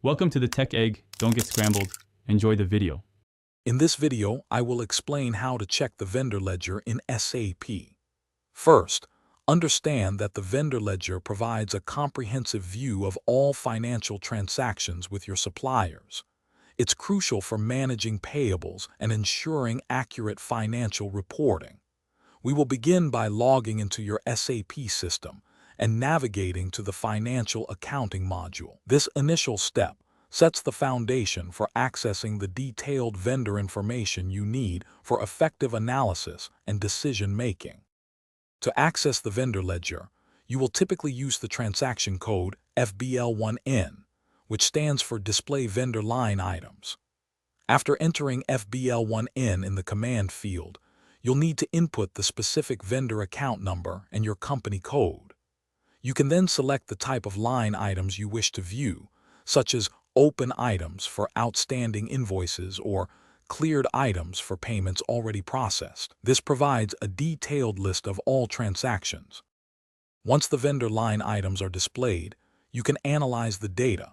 Welcome to the Tech Egg. Don't get scrambled. Enjoy the video. In this video, I will explain how to check the vendor ledger in SAP. First, understand that the vendor ledger provides a comprehensive view of all financial transactions with your suppliers. It's crucial for managing payables and ensuring accurate financial reporting. We will begin by logging into your SAP system and navigating to the Financial Accounting module. This initial step sets the foundation for accessing the detailed vendor information you need for effective analysis and decision-making. To access the vendor ledger, you will typically use the transaction code FBL1N, which stands for Display Vendor Line Items. After entering FBL1N in the command field, you'll need to input the specific vendor account number and your company code. You can then select the type of line items you wish to view, such as open items for outstanding invoices or cleared items for payments already processed. This provides a detailed list of all transactions. Once the vendor line items are displayed, you can analyze the data.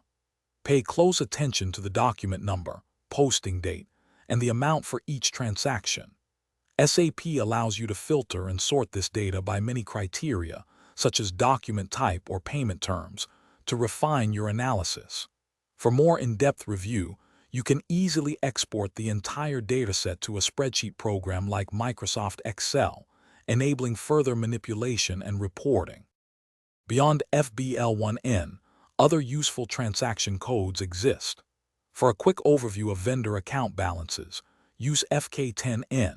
Pay close attention to the document number, posting date, and the amount for each transaction. SAP allows you to filter and sort this data by many criteria, such as document type or payment terms, to refine your analysis. For more in-depth review, you can easily export the entire dataset to a spreadsheet program like Microsoft Excel, enabling further manipulation and reporting. Beyond FBL1N, other useful transaction codes exist. For a quick overview of vendor account balances, use FK10N.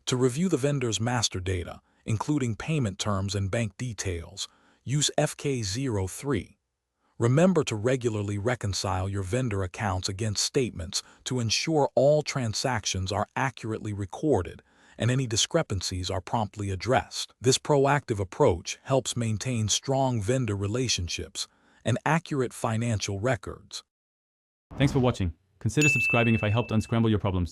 To review the vendor's master data, including payment terms and bank details, use FK03. Remember to regularly reconcile your vendor accounts against statements to ensure all transactions are accurately recorded and any discrepancies are promptly addressed. This proactive approach helps maintain strong vendor relationships and accurate financial records. Thanks for watching. Consider subscribing if I helped unscramble your problems.